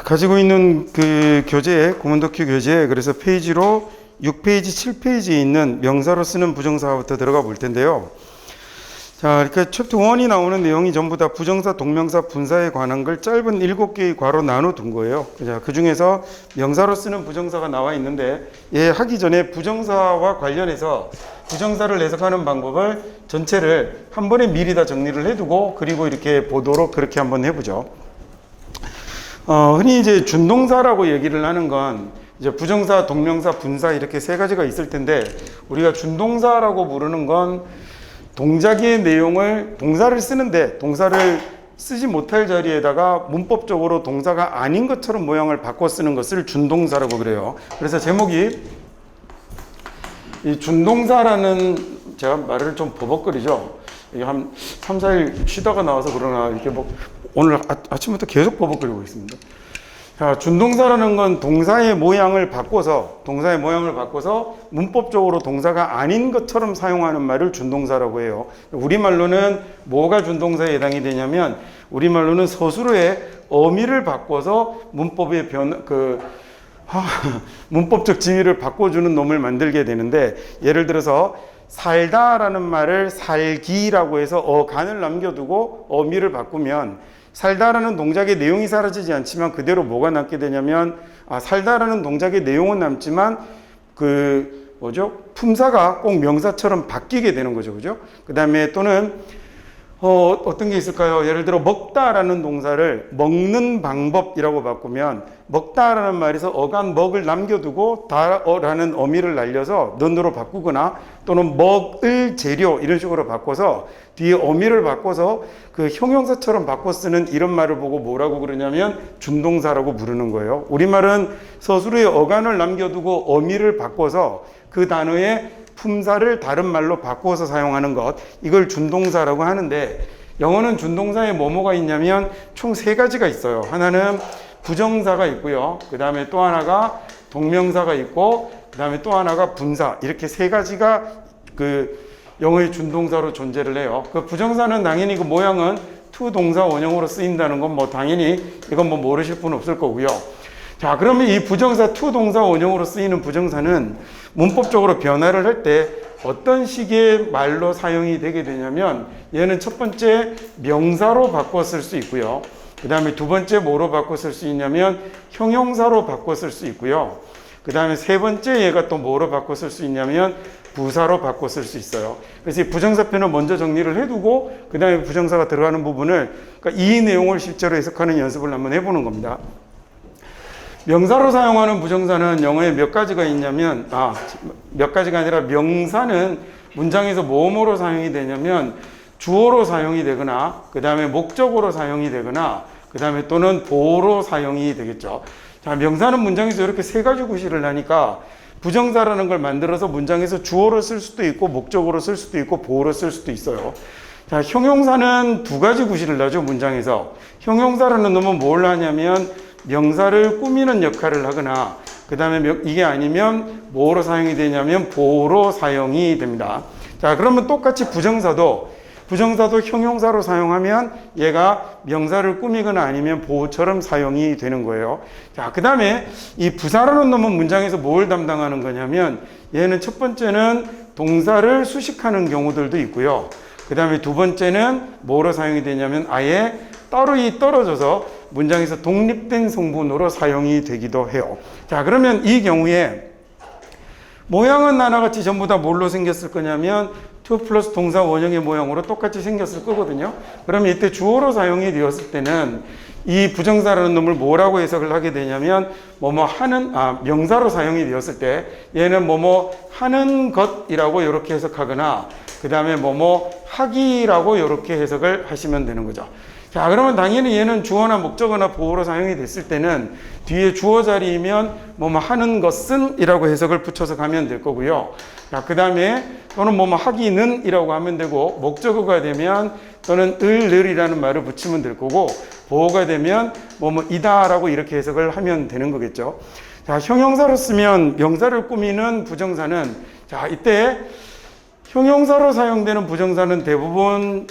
가지고 있는 그 교재, 고문덕큐 교재, 그래서 페이지로 6페이지, 7페이지에 있는 명사로 쓰는 부정사부터 들어가 볼 텐데요. 자, 이렇게 챕터 1이 나오는 내용이 전부 다 부정사, 동명사, 분사에 관한 걸 짧은 7개의 과로 나눠 둔 거예요. 그 중에서 명사로 쓰는 부정사가 나와 있는데, 얘 하기 전에 부정사와 관련해서 부정사를 해석하는 방법을 전체를 한 번에 미리 다 정리를 해두고, 그리고 이렇게 보도록 그렇게 한번 해보죠. 흔히 이제 준동사라고 얘기를 하는 건 이제 부정사, 동명사, 분사 이렇게 세 가지가 있을 텐데, 우리가 준동사라고 부르는 건 동작의 내용을, 동사를 쓰는데 동사를 쓰지 못할 자리에다가 문법적으로 동사가 아닌 것처럼 모양을 바꿔 쓰는 것을 준동사라고 그래요. 그래서 제목이 이 준동사라는, 제가 말을 좀 버벅거리죠. 이게 한 3, 4일 쉬다가 나와서 그러나 이렇게 뭐 오늘 아침부터 계속 버벅거리고 있습니다. 자, 준동사라는 건 동사의 모양을 바꿔서 문법적으로 동사가 아닌 것처럼 사용하는 말을 준동사라고 해요. 우리말로는 뭐가 준동사에 해당이 되냐면, 우리말로는 서술어의 어미를 바꿔서 문법의 문법적 지위를 바꿔주는 놈을 만들게 되는데, 예를 들어서 살다라는 말을 살기라고 해서 어간을 남겨두고 어미를 바꾸면 살다라는 동작의 내용이 사라지지 않지만 그대로 뭐가 남게 되냐면, 살다라는 동작의 내용은 남지만 품사가 꼭 명사처럼 바뀌게 되는 거죠. 그죠? 그 다음에 또는 어떤 게 있을까요? 예를 들어 먹다라는 동사를 먹는 방법이라고 바꾸면, 먹다라는 말에서 어간 먹을 남겨두고 다라는 어미를 날려서 는으로 바꾸거나, 또는 먹을 재료 이런 식으로 바꿔서 뒤에 어미를 바꿔서 그 형용사처럼 바꿔 쓰는 이런 말을 보고 뭐라고 그러냐면 준동사라고 부르는 거예요. 우리말은 서술어에 어간을 남겨두고 어미를 바꿔서 그 단어의 품사를 다른 말로 바꿔서 사용하는 것, 이걸 준동사라고 하는데, 영어는 준동사에 뭐뭐가 있냐면 총 3가지가 있어요. 하나는 부정사가 있고요. 그 다음에 또 하나가 동명사가 있고, 그 다음에 또 하나가 분사. 이렇게 3가지가 영어의 준동사로 존재를 해요. 그 부정사는 당연히 그 모양은 to 동사 원형으로 쓰인다는 건 당연히 이건 모르실 분 없을 거고요. 자, 그러면 이 부정사 to 동사 원형으로 쓰이는 부정사는 문법적으로 변화를 할 때 어떤 식의 말로 사용이 되게 되냐면, 얘는 첫 번째 명사로 바꿔 쓸 수 있고요. 그 다음에 두 번째 뭐로 바꿔 쓸 수 있냐면 형용사로 바꿔 쓸 수 있고요. 그 다음에 세 번째 얘가 또 뭐로 바꿔 쓸 수 있냐면 부사로 바꿔 쓸 수 있어요. 그래서 이 부정사편을 먼저 정리를 해두고 그 다음에 부정사가 들어가는 부분을, 그러니까 이 내용을 실제로 해석하는 연습을 한번 해보는 겁니다. 명사로 사용하는 부정사는 영어에 몇 가지가 있냐면, 몇 가지가 아니라 명사는 문장에서 뭐뭐로 사용이 되냐면 주어로 사용이 되거나, 그 다음에 목적어로 사용이 되거나, 그 다음에 또는 보어로 사용이 되겠죠. 자, 명사는 문장에서 이렇게 3가지 구실을 하니까 부정사라는 걸 만들어서 문장에서 주어로 쓸 수도 있고 목적어로 쓸 수도 있고 보어로 쓸 수도 있어요. 자, 형용사는 2가지 구실을 하죠, 문장에서. 형용사라는 놈은 뭘 하냐면 명사를 꾸미는 역할을 하거나, 그 다음에 이게 아니면 뭐로 사용이 되냐면 보어로 사용이 됩니다. 자, 그러면 똑같이 부정사도 형용사로 사용하면 얘가 명사를 꾸미거나 아니면 보어처럼 사용이 되는 거예요. 자, 그 다음에 이 부사라는 놈은 문장에서 뭘 담당하는 거냐면, 얘는 첫 번째는 동사를 수식하는 경우들도 있고요. 그 다음에 두 번째는 뭐로 사용이 되냐면 아예 따로 떨어져서 문장에서 독립된 성분으로 사용이 되기도 해요. 자, 그러면 이 경우에 모양은 하나같이 전부 다 뭘로 생겼을 거냐면 to 플러스 동사 원형의 모양으로 똑같이 생겼을 거거든요. 그러면 이때 주어로 사용이 되었을 때는 이 부정사라는 놈을 뭐라고 해석을 하게 되냐면 명사로 사용이 되었을 때 얘는 하는 것이라고 이렇게 해석하거나, 그 다음에 하기라고 이렇게 해석을 하시면 되는 거죠. 자, 그러면 당연히 얘는 주어나 목적어나 보어로 사용이 됐을 때는 뒤에 주어 자리이면 하는 것은 이라고 해석을 붙여서 가면 될 거고요. 자, 그 다음에 또는 하기는 이라고 하면 되고, 목적어가 되면 또는 을이라는 말을 붙이면 될 거고, 보어가 되면 이다라고 이렇게 해석을 하면 되는 거겠죠. 자, 형용사로 쓰면 명사를 꾸미는 부정사는, 자, 이때 형용사로 사용되는 부정사는 대부분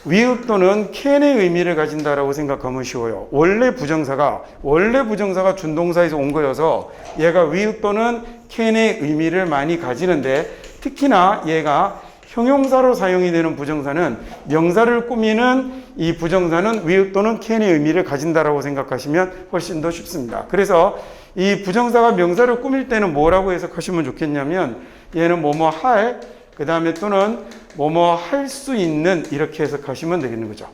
위읍 또는 캔의 의미를 가진다라고 생각하면 쉬워요. 원래 부정사가 준동사에서 온 거여서 얘가 위읍 또는 캔의 의미를 많이 가지는데, 특히나 얘가 형용사로 사용이 되는 부정사는, 명사를 꾸미는 이 부정사는 위읍 또는 캔의 의미를 가진다라고 생각하시면 훨씬 더 쉽습니다. 그래서 이 부정사가 명사를 꾸밀 때는 뭐라고 해석하시면 좋겠냐면, 얘는 뭐뭐 할, 그 다음에 또는 뭐뭐 할 수 있는, 이렇게 해석하시면 되겠는 거죠.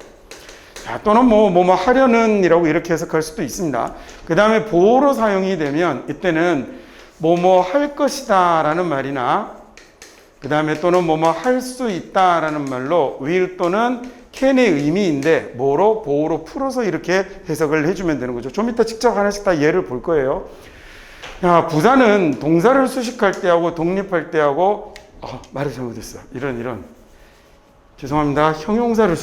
자, 또는 뭐뭐 하려는 이라고 이렇게 해석할 수도 있습니다. 그 다음에 보어로 사용이 되면 이때는 뭐뭐 할 것이다 라는 말이나, 그 다음에 또는 뭐뭐 할 수 있다 라는 말로 will 또는 can의 의미인데 뭐로? 보어로 풀어서 이렇게 해석을 해주면 되는 거죠. 좀 이따 직접 하나씩 다 예를 볼 거예요. 야, 부사는 동사를 수식할 때하고 독립할 때하고, 말을 잘못했어. 이런. 죄송합니다. 형용사를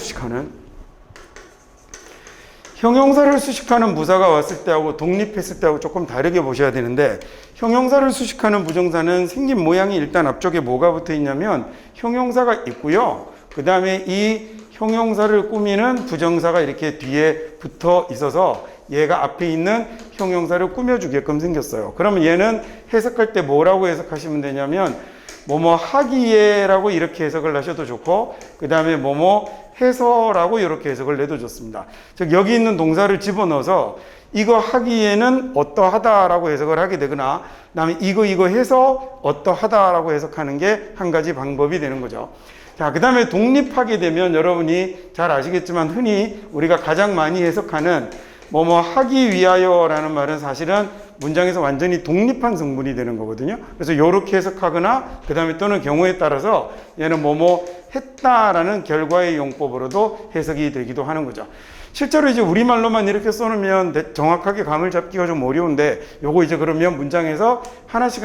수식하는 부사가 왔을 때하고 독립했을 때하고 조금 다르게 보셔야 되는데, 형용사를 수식하는 부정사는 생긴 모양이 일단 앞쪽에 뭐가 붙어 있냐면 형용사가 있고요. 그 다음에 이 형용사를 꾸미는 부정사가 이렇게 뒤에 붙어 있어서 얘가 앞에 있는 형용사를 꾸며주게끔 생겼어요. 그러면 얘는 해석할 때 뭐라고 해석하시면 되냐면, 뭐뭐 하기에라고 이렇게 해석을 하셔도 좋고, 그 다음에 뭐뭐 해서라고 이렇게 해석을 내도 좋습니다. 즉 여기 있는 동사를 집어넣어서 이거 하기에는 어떠하다라고 해석을 하게 되거나, 그 다음에 이거 해서 어떠하다라고 해석하는 게 한 가지 방법이 되는 거죠. 자, 그 다음에 독립하게 되면 여러분이 잘 아시겠지만 흔히 우리가 가장 많이 해석하는 뭐뭐 하기 위하여라는 말은 사실은 문장에서 완전히 독립한 성분이 되는 거거든요. 그래서 이렇게 해석하거나, 그 다음에 또는 경우에 따라서 얘는 뭐뭐 했다라는 결과의 용법으로도 해석이 되기도 하는 거죠. 실제로 이제 우리말로만 이렇게 써놓으면 정확하게 감을 잡기가 좀 어려운데, 요거 이제 그러면 문장에서 하나씩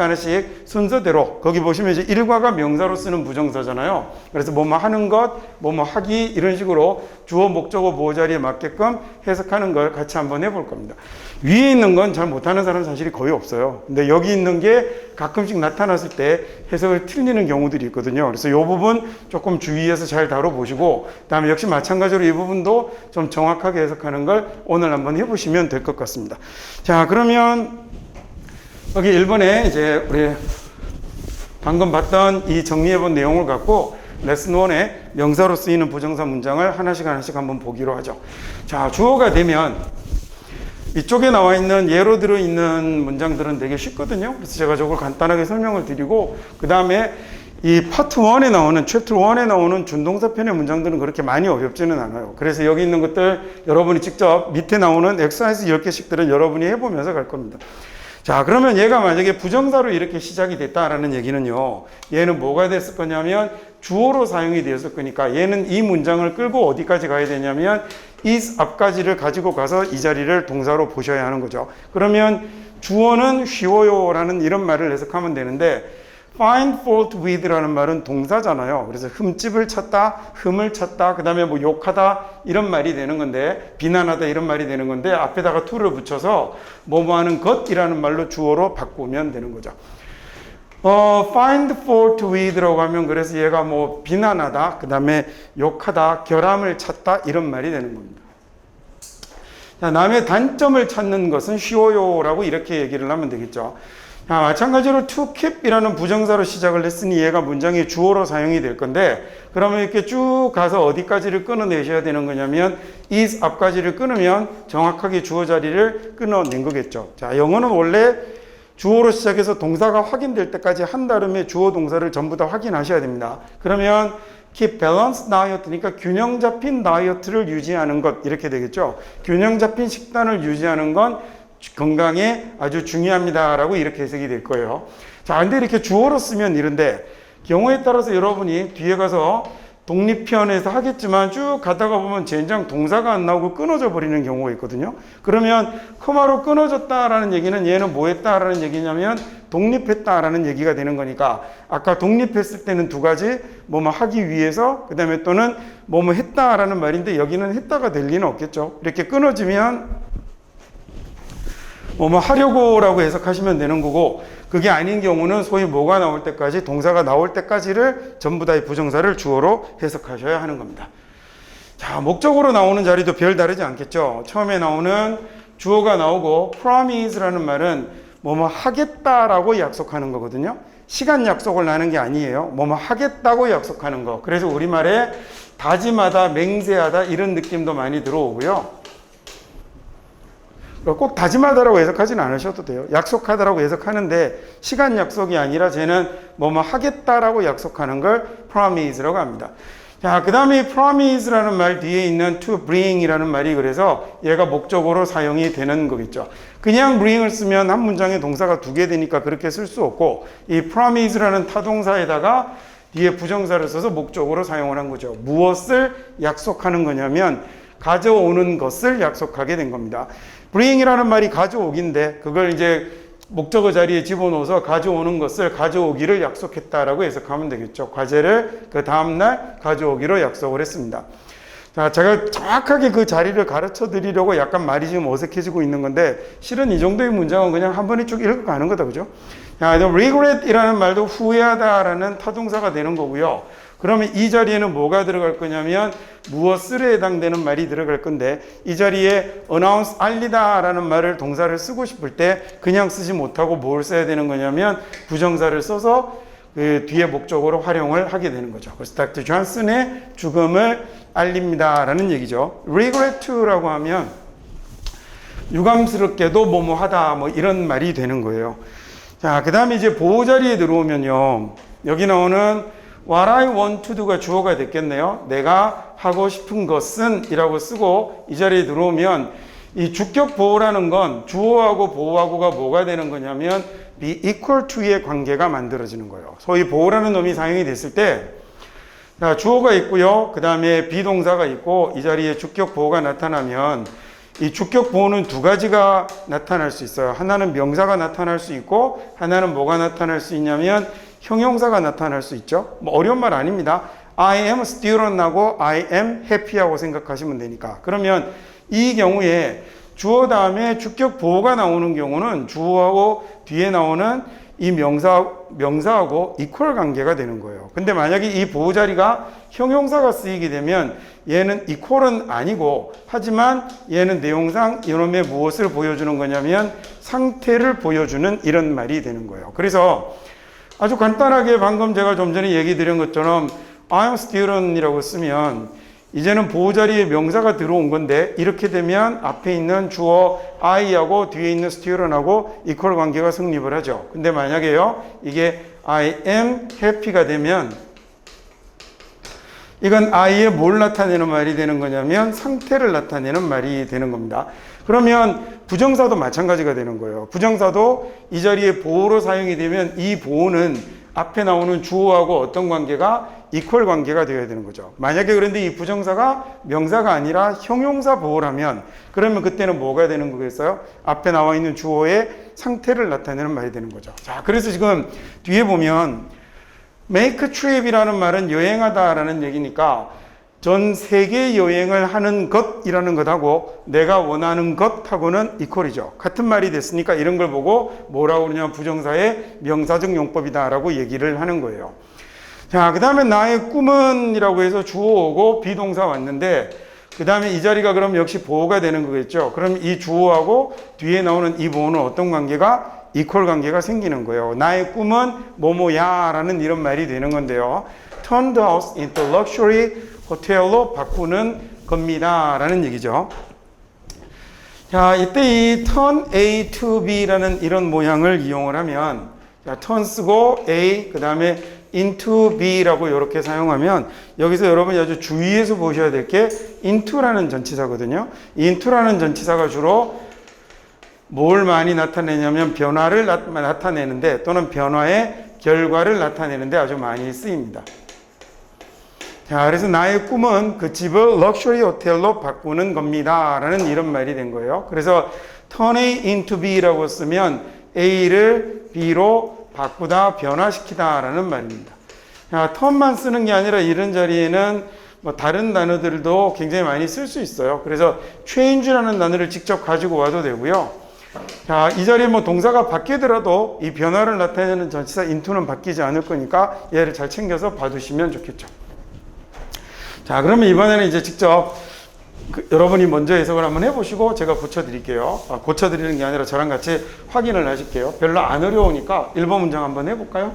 순서대로, 거기 보시면 이제 일과가 명사로 쓰는 부정사잖아요. 그래서 뭐뭐 하는 것, 뭐뭐 하기, 이런 식으로 주어, 목적어, 보어 자리에 맞게끔 해석하는 걸 같이 한번 해볼 겁니다. 위에 있는 건 잘 못하는 사람 사실이 거의 없어요. 근데 여기 있는 게 가끔씩 나타났을 때 해석을 틀리는 경우들이 있거든요. 그래서 이 부분 조금 주의해서 잘 다뤄보시고, 그 다음에 역시 마찬가지로 이 부분도 좀 정확하게 해석하는 걸 오늘 한번 해보시면 될 것 같습니다. 자, 그러면 여기 1번에 이제 우리 방금 봤던 이 정리해본 내용을 갖고 레슨 1의 명사로 쓰이는 부정사 문장을 하나씩 한번 보기로 하죠. 자, 주어가 되면 이쪽에 나와 있는 예로 들어있는 문장들은 되게 쉽거든요. 그래서 제가 저걸 간단하게 설명을 드리고, 그 다음에 이 파트 1에 나오는, 챕터 1에 나오는 준동사 편의 문장들은 그렇게 많이 어렵지는 않아요. 그래서 여기 있는 것들 여러분이 직접 밑에 나오는 엑서사이즈 10개씩들은 여러분이 해보면서 갈 겁니다. 자, 그러면 얘가 만약에 부정사로 이렇게 시작이 됐다라는 얘기는요, 얘는 뭐가 됐을 거냐면 주어로 사용이 되었을 거니까 얘는 이 문장을 끌고 어디까지 가야 되냐면 is 앞까지를 가지고 가서 이 자리를 동사로 보셔야 하는 거죠. 그러면 주어는 쉬워요 라는 이런 말을 해석하면 되는데, find fault with라는 말은 동사잖아요. 그래서 흠집을 찾다, 흠을 찾다, 그 다음에 뭐 욕하다 이런 말이 되는 건데, 비난하다 이런 말이 되는 건데, 앞에다가 to를 붙여서 뭐뭐 하는 것이라는 말로 주어로 바꾸면 되는 거죠. find fault with라고 하면 그래서 얘가 뭐 비난하다, 그 다음에 욕하다, 결함을 찾다 이런 말이 되는 겁니다. 자, 남의 단점을 찾는 것은 쉬워요 라고 이렇게 얘기를 하면 되겠죠. 자, 마찬가지로 to keep이라는 부정사로 시작을 했으니 얘가 문장의 주어로 사용이 될 건데, 그러면 이렇게 쭉 가서 어디까지를 끊어내셔야 되는 거냐면 is 앞까지를 끊으면 정확하게 주어 자리를 끊어낸 거겠죠. 자, 영어는 원래 주어로 시작해서 동사가 확인될 때까지 한 다음에 주어 동사를 전부 다 확인하셔야 됩니다. 그러면 keep balanced diet니까 균형 잡힌 다이어트를 유지하는 것 이렇게 되겠죠. 균형 잡힌 식단을 유지하는 건 건강에 아주 중요합니다라고 이렇게 해석이 될 거예요. 자, 근데 이렇게 주어로 쓰면 이런데, 경우에 따라서 여러분이 뒤에 가서 독립편에서 하겠지만 쭉 가다가 보면 젠장 동사가 안 나오고 끊어져 버리는 경우가 있거든요. 그러면 커마로 끊어졌다라는 얘기는 얘는 뭐 했다라는 얘기냐면 독립했다라는 얘기가 되는 거니까, 아까 독립했을 때는 두 가지, 뭐뭐 하기 위해서, 그 다음에 또는 뭐뭐 했다라는 말인데 여기는 했다가 될 리는 없겠죠. 이렇게 끊어지면 뭐뭐 하려고라고 해석하시면 되는 거고, 그게 아닌 경우는 소위 뭐가 나올 때까지, 동사가 나올 때까지를 전부 다의 부정사를 주어로 해석하셔야 하는 겁니다. 자, 목적으로 나오는 자리도 별 다르지 않겠죠. 처음에 나오는 주어가 나오고 promise라는 말은 뭐뭐 하겠다라고 약속하는 거거든요. 시간 약속을 하는 게 아니에요. 뭐뭐 하겠다고 약속하는 거. 그래서 우리말에 다짐하다, 맹세하다 이런 느낌도 많이 들어오고요. 꼭 다짐하다라고 해석하지는 않으셔도 돼요. 약속하다라고 해석하는데 시간 약속이 아니라 쟤는 뭐뭐 하겠다라고 약속하는 걸 promise라고 합니다. 자, 그 다음에 promise라는 말 뒤에 있는 to bring이라는 말이 그래서 얘가 목적으로 사용이 되는 거겠죠. 그냥 bring을 쓰면 한 문장에 동사가 두 개 되니까 그렇게 쓸 수 없고 이 promise라는 타동사에다가 뒤에 부정사를 써서 목적으로 사용을 한 거죠. 무엇을 약속하는 거냐면 가져오는 것을 약속하게 된 겁니다. bring이라는 말이 가져오기인데 그걸 이제 목적어 자리에 집어넣어서 가져오는 것을 가져오기를 약속했다라고 해석하면 되겠죠. 과제를 그 다음날 가져오기로 약속을 했습니다. 자, 제가 정확하게 그 자리를 가르쳐 드리려고 약간 말이 지금 어색해지고 있는 건데 실은 이 정도의 문장은 그냥 한 번에 쭉 읽어가는 거다, 그죠? 자, regret이라는 말도 후회하다라는 타동사가 되는 거고요. 그러면 이 자리에는 뭐가 들어갈 거냐면 무엇을 해당되는 말이 들어갈 건데 이 자리에 announce, 알리다라는 말을 동사를 쓰고 싶을 때 그냥 쓰지 못하고 뭘 써야 되는 거냐면 부정사를 써서 그 뒤에 목적으로 활용을 하게 되는 거죠. 그래서 닥터 존슨의 죽음을 알립니다라는 얘기죠. regret to라고 하면 유감스럽게도 뭐뭐 하다 뭐 이런 말이 되는 거예요. 자, 그 다음에 이제 보호 자리에 들어오면요. 여기 나오는 What I want to do가 주어가 됐겠네요. 내가 하고 싶은 것은 이라고 쓰고 이 자리에 들어오면 이 주격 보호라는 건 주어하고 보호하고가 뭐가 되는 거냐면 be equal to의 관계가 만들어지는 거예요. 소위 보호라는 놈이 사용이 됐을 때 주어가 있고요. 그 다음에 비동사가 있고 이 자리에 주격 보호가 나타나면 이 주격 보호는 두 가지가 나타날 수 있어요. 하나는 명사가 나타날 수 있고 하나는 뭐가 나타날 수 있냐면 형용사가 나타날 수 있죠. 뭐 어려운 말 아닙니다. I am student하고 I am happy하고 생각하시면 되니까. 그러면 이 경우에 주어 다음에 주격 보호가 나오는 경우는 주어하고 뒤에 나오는 이 명사하고 이퀄 관계가 되는 거예요. 근데 만약에 이 보호 자리가 형용사가 쓰이게 되면 얘는 이퀄은 아니고 하지만 얘는 내용상 이놈의 무엇을 보여주는 거냐면 상태를 보여주는 이런 말이 되는 거예요. 그래서 아주 간단하게 방금 제가 좀 전에 얘기 드린 것처럼 I'm student이라고 쓰면 이제는 보호 자리에 명사가 들어온 건데 이렇게 되면 앞에 있는 주어 I하고 뒤에 있는 student하고 이퀄 관계가 성립을 하죠. 근데 만약에요 이게 I am happy가 되면 이건 I에 뭘 나타내는 말이 되는 거냐면 상태를 나타내는 말이 되는 겁니다. 그러면 부정사도 마찬가지가 되는 거예요. 부정사도 이 자리에 보호로 사용이 되면 이 보호는 앞에 나오는 주어하고 어떤 관계가 이퀄 관계가 되어야 되는 거죠. 만약에 그런데 이 부정사가 명사가 아니라 형용사 보호라면 그러면 그때는 뭐가 되는 거겠어요? 앞에 나와 있는 주어의 상태를 나타내는 말이 되는 거죠. 자, 그래서 지금 뒤에 보면 make trip이라는 말은 여행하다라는 얘기니까 전 세계 여행을 하는 것이라는 것하고 내가 원하는 것하고는 이퀄이죠. 같은 말이 됐으니까 이런 걸 보고 뭐라고 그러냐면 부정사의 명사적 용법이다라고 얘기를 하는 거예요. 자, 그 다음에 나의 꿈은 이라고 해서 주어 오고 비동사 왔는데 그 다음에 이 자리가 그럼 역시 보호가 되는 거겠죠. 그럼 이 주어하고 뒤에 나오는 이 보호는 어떤 관계가? 이퀄 관계가 생기는 거예요. 나의 꿈은 뭐뭐야 라는 이런 말이 되는 건데요. Turn the house into luxury 호텔로 바꾸는 겁니다 라는 얘기죠. 자, 이때 이 turn A to B라는 이런 모양을 이용을 하면 자, turn 쓰고 A 그 다음에 into B라고 이렇게 사용하면 여기서 여러분이 아주 주의해서 보셔야 될 게 into라는 전치사거든요. into라는 전치사가 주로 뭘 많이 나타내냐면 변화를 나타내는데 또는 변화의 결과를 나타내는데 아주 많이 쓰입니다. 자, 그래서 나의 꿈은 그 집을 럭셔리 호텔로 바꾸는 겁니다 라는 이런 말이 된 거예요. 그래서 turn A into B라고 쓰면 A를 B로 바꾸다, 변화시키다 라는 말입니다. 자, turn만 쓰는 게 아니라 이런 자리에는 뭐 다른 단어들도 굉장히 많이 쓸 수 있어요. 그래서 change라는 단어를 직접 가지고 와도 되고요. 자, 이 자리에 뭐 동사가 바뀌더라도 이 변화를 나타내는 전치사 into는 바뀌지 않을 거니까 얘를 잘 챙겨서 봐두시면 좋겠죠. 자, 그러면 이번에는 이제 직접 여러분이 먼저 해석을 한번 해보시고 제가 고쳐드릴게요. 고쳐드리는 게 아니라 저랑 같이 확인을 하실게요. 별로 안 어려우니까 1번 문장 한번 해볼까요?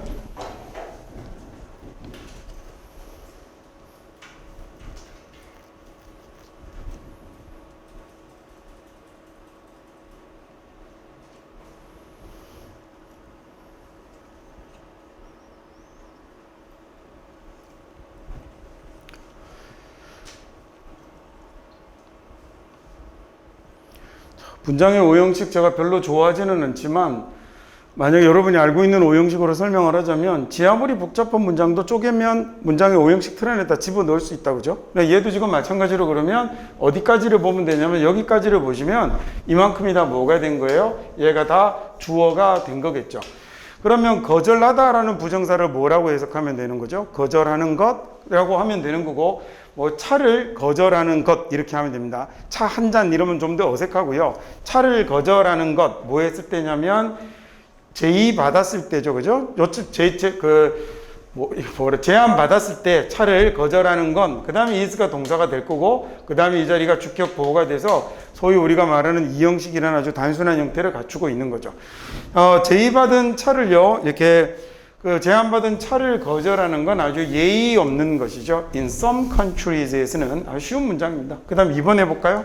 문장의 오형식 제가 별로 좋아하지는 않지만 만약에 여러분이 알고 있는 오형식으로 설명을 하자면 아무리 복잡한 문장도 쪼개면 문장의 오형식 틀 안에다 집어넣을 수 있다, 그죠? 얘도 지금 마찬가지로 그러면 어디까지를 보면 되냐면 여기까지를 보시면 이만큼이 다 뭐가 된 거예요? 얘가 다 주어가 된 거겠죠. 그러면 거절하다라는 부정사를 뭐라고 해석하면 되는 거죠? 거절하는 것이라고 하면 되는 거고, 뭐 차를 거절하는 것 이렇게 하면 됩니다. 차 한 잔 이러면 좀 더 어색하고요. 차를 거절하는 것 뭐 했을 때냐면 제의 받았을 때죠, 그죠? 제안 받았을 때 차를 거절하는 건 그 다음에 is가 동사가 될 거고, 그 다음에 이 자리가 주격 보호가 돼서 소위 우리가 말하는 이 형식이라는 아주 단순한 형태를 갖추고 있는 거죠. 제의받은 차를요, 이렇게 제안받은 차를 거절하는 건 아주 예의 없는 것이죠. In some countries에서는 아주 쉬운 문장입니다. 그 다음 2번 해볼까요?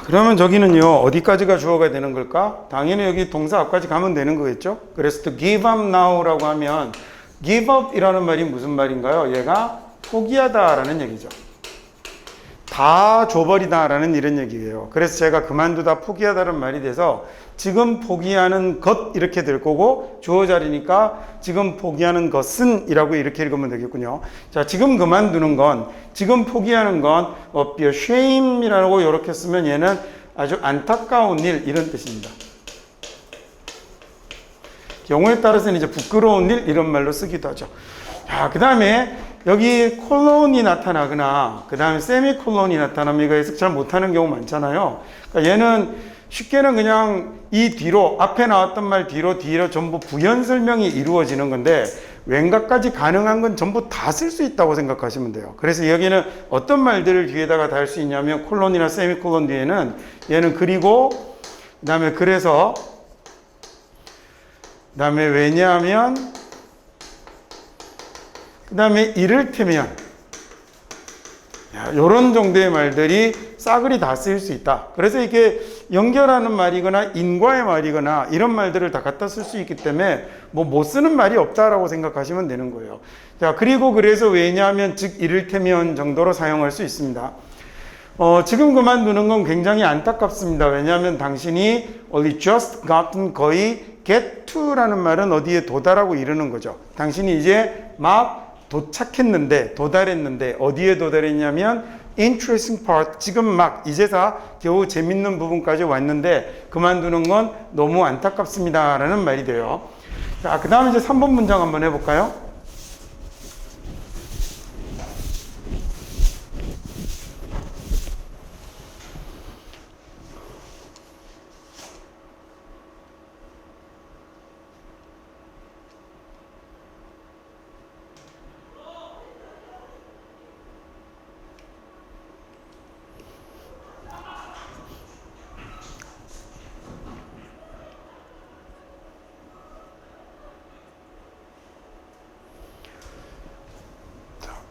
그러면 저기는요, 어디까지가 주어가 되는 걸까? 당연히 여기 동사 앞까지 가면 되는 거겠죠? 그래서 to give up now라고 하면 give up 이라는 말이 무슨 말인가요? 얘가 포기하다라는 얘기죠. 다 줘버리다라는 이런 얘기예요. 그래서 제가 그만두다 포기하다는 말이 돼서 지금 포기하는 것 이렇게 될 거고, 주어 자리니까 지금 포기하는 것은 이라고 이렇게 읽으면 되겠군요. 자, 지금 그만두는 건, 지금 포기하는 건 be ashamed 이라고 이렇게 쓰면 얘는 아주 안타까운 일 이런 뜻입니다. 경우에 따라서는 이제 부끄러운 일 이런 말로 쓰기도 하죠. 자, 그 다음에 여기 콜론이 나타나거나 그 다음에 세미콜론이 나타나면 이거 해석 잘 못하는 경우 많잖아요. 그러니까 얘는 쉽게는 그냥 이 뒤로 앞에 나왔던 말 뒤로 전부 부연 설명이 이루어지는 건데 왠가까지 가능한 건 전부 다 쓸 수 있다고 생각하시면 돼요. 그래서 여기는 어떤 말들을 뒤에다가 달 수 있냐면 콜론이나 세미콜론 뒤에는 얘는 그리고 그 다음에 그래서 그 다음에 왜냐하면 그 다음에 이를테면 이런 정도의 말들이 싸그리 다 쓰일 수 있다. 그래서 이게 연결하는 말이거나 인과의 말이거나 이런 말들을 다 갖다 쓸 수 있기 때문에 뭐 못 쓰는 말이 없다라고 생각하시면 되는 거예요. 자, 그리고 그래서 왜냐하면 즉 이를테면 정도로 사용할 수 있습니다. 지금 그만두는 건 굉장히 안타깝습니다. 왜냐하면 당신이 only just gotten 거의 get to라는 말은 어디에 도달하고 이르는 거죠. 당신이 이제 막 도착했는데, 도달했는데, 어디에 도달했냐면 interesting part, 지금 막 이제서 겨우 재밌는 부분까지 왔는데 그만두는 건 너무 안타깝습니다 라는 말이 돼요. 자, 그 다음에 이제 3번 문장 한번 해볼까요?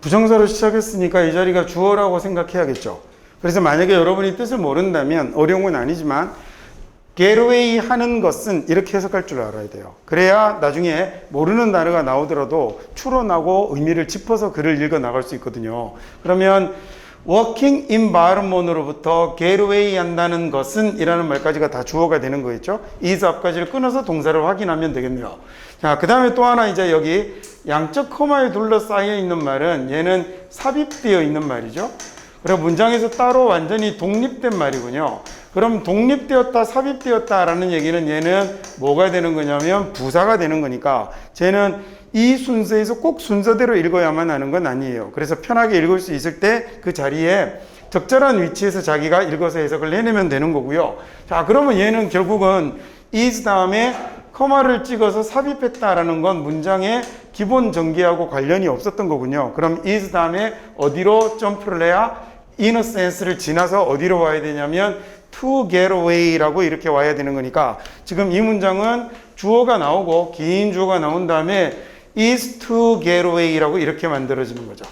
부정사로 시작했으니까 이 자리가 주어라고 생각해야겠죠. 그래서 만약에 여러분이 뜻을 모른다면 어려운 건 아니지만 get away 하는 것은 이렇게 해석할 줄 알아야 돼요. 그래야 나중에 모르는 단어가 나오더라도 추론하고 의미를 짚어서 글을 읽어 나갈 수 있거든요. 그러면 working environment으로부터 get away 한다는 것은 이라는 말까지가 다 주어가 되는 거겠죠. is 앞까지를 끊어서 동사를 확인하면 되겠네요. 자, 그 다음에 또 하나 이제 여기 양적 커마에 둘러싸여 있는 말은 얘는 삽입되어 있는 말이죠. 그리고 문장에서 따로 완전히 독립된 말이군요. 그럼 독립되었다, 삽입되었다 라는 얘기는 얘는 뭐가 되는 거냐면 부사가 되는 거니까 쟤는 이 순서에서 꼭 순서대로 읽어야만 하는 건 아니에요. 그래서 편하게 읽을 수 있을 때 그 자리에 적절한 위치에서 자기가 읽어서 해석을 해내면 되는 거고요. 자, 그러면 얘는 결국은 is 다음에 커마를 찍어서 삽입했다라는 건 문장의 기본 전개하고 관련이 없었던 거군요. 그럼 is 다음에 어디로 점프를 해야 in a sense를 지나서 어디로 와야 되냐면 to get away라고 이렇게 와야 되는 거니까 지금 이 문장은 주어가 나오고 긴 주어가 나온 다음에 is to get away라고 이렇게 만들어지는 거죠.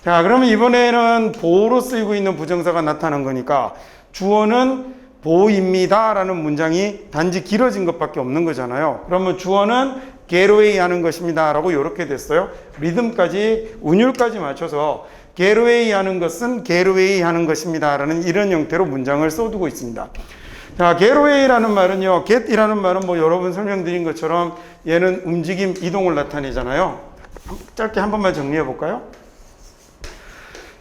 자, 그러면 이번에는 보호로 쓰이고 있는 부정사가 나타난 거니까 주어는 보입니다 라는 문장이 단지 길어진 것밖에 없는 거잖아요. 그러면 주어는 get away 하는 것입니다 라고 이렇게 됐어요. 리듬까지 운율까지 맞춰서 get away 하는 것은 get away 하는 것입니다 라는 이런 형태로 문장을 써두고 있습니다. 자, get away라는 말은요, get이라는 말은 뭐 여러분 설명드린 것처럼 얘는 움직임, 이동을 나타내잖아요. 짧게 한 번만 정리해 볼까요?